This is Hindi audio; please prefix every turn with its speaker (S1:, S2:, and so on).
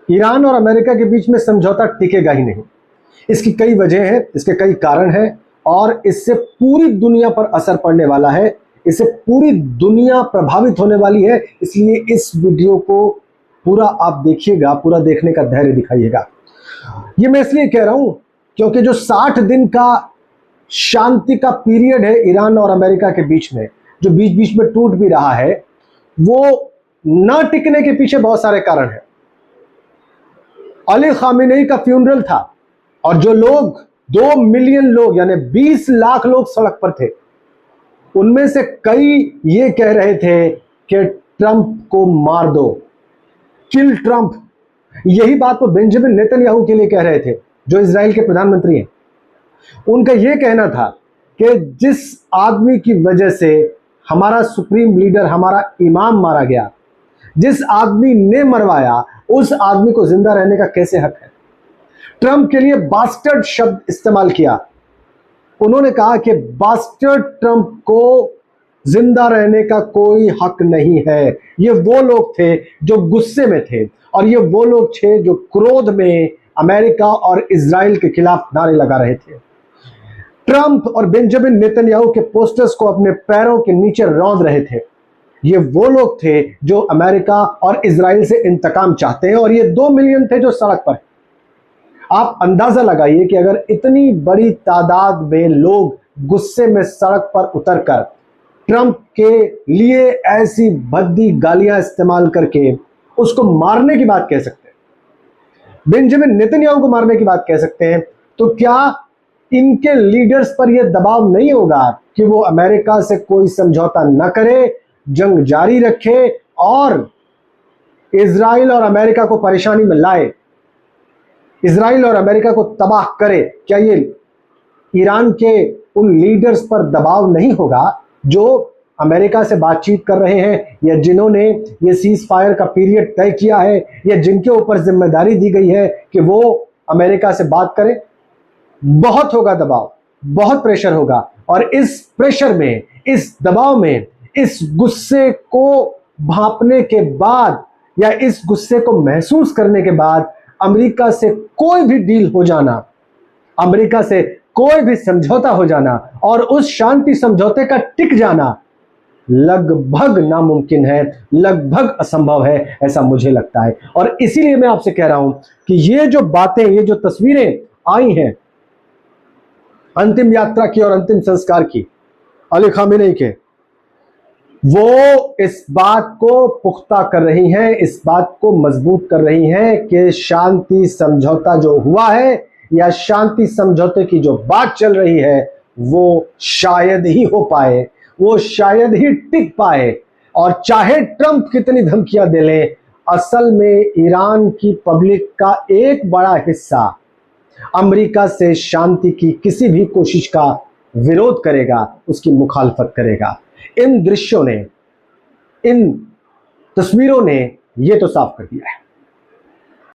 S1: ईरान और अमेरिका के बीच में समझौता टिकेगा ही नहीं। इसकी कई वजह हैं, इसके कई कारण हैं और इससे पूरी दुनिया पर असर पड़ने वाला है, इससे पूरी दुनिया प्रभावित होने वाली है। इसलिए इस वीडियो को पूरा आप देखिएगा, पूरा देखने का धैर्य दिखाइएगा। ये मैं इसलिए कह रहा हूं क्योंकि जो 60 दिन का शांति का पीरियड है ईरान और अमेरिका के बीच में, जो बीच बीच में टूट भी रहा है, वो न टिकने के पीछे बहुत सारे कारण हैं। अली खामेनी का फ्यूनरल था और जो लोग 2 मिलियन लोग यानी 20 लाख लोग सड़क पर थे, उनमें से कई ये कह रहे थे कि ट्रंप को मार दो, किल ट्रंप। यही बात वो बेंजामिन नेतन्याहू के लिए कह रहे थे, जो इजराइल के प्रधानमंत्री हैं। उनका यह कहना था कि जिस आदमी की वजह से हमारा सुप्रीम लीडर, हमारा इमाम मारा गया, जिस आदमी ने मरवाया, उस आदमी को जिंदा रहने का कैसे हक है। ट्रंप के लिए बास्टर्ड शब्द इस्तेमाल किया। उन्होंने कहा कि बास्टर्ड ट्रंप को जिंदा रहने का कोई हक नहीं है। ये वो लोग थे जो गुस्से में थे और ये वो लोग थे जो क्रोध में अमेरिका और इजराइल के खिलाफ नारे लगा रहे थे। ट्रंप और बेंजामिन नेतन्याहू के पोस्टर्स को अपने पैरों के नीचे रौंद रहे थे। ये वो लोग थे जो अमेरिका और इजराइल से इंतकाम चाहते हैं और ये 2 मिलियन थे जो सड़क पर। आप अंदाजा लगाइए कि अगर इतनी बड़ी तादाद में लोग गुस्से में सड़क पर उतरकर ट्रंप के लिए ऐसी भद्दी गालियां इस्तेमाल करके उसको मारने की बात कह सकते हैं, बेंजामिन नेतन्याहू को मारने की बात कह सकते हैं, तो क्या इनके लीडर्स पर यह दबाव नहीं होगा कि वो अमेरिका से कोई समझौता न करे, जंग जारी रखे और इजराइल और अमेरिका को परेशानी में लाए, इजराइल और अमेरिका को तबाह करे? क्या ये ईरान के उन लीडर्स पर दबाव नहीं होगा जो अमेरिका से बातचीत कर रहे हैं, या जिन्होंने ये सीज फायर का पीरियड तय किया है, या जिनके ऊपर जिम्मेदारी दी गई है कि वो अमेरिका से बात करें? बहुत होगा दबाव, बहुत प्रेशर होगा और इस प्रेशर में, इस दबाव में, इस गुस्से को भांपने के बाद या इस गुस्से को महसूस करने के बाद अमेरिका से कोई भी डील हो जाना, अमेरिका से कोई भी समझौता हो जाना और उस शांति समझौते का टिक जाना लगभग नामुमकिन है, लगभग असंभव है, ऐसा मुझे लगता है। और इसीलिए मैं आपसे कह रहा हूं कि ये जो बातें, ये जो तस्वीरें आई हैं अंतिम यात्रा की और अंतिम संस्कार की अली खामेनी के, वो इस बात को पुख्ता कर रही हैं, इस बात को मजबूत कर रही हैं कि शांति समझौता जो हुआ है या शांति समझौते की जो बात चल रही है वो शायद ही हो पाए, वो शायद ही टिक पाए। और चाहे ट्रंप कितनी धमकियां दे ले, असल में ईरान की पब्लिक का एक बड़ा हिस्सा अमेरिका से शांति की किसी भी कोशिश का विरोध करेगा, उसकी मुखालफत करेगा। इन दृश्यों ने, इन तस्वीरों ने ये तो साफ कर दिया है।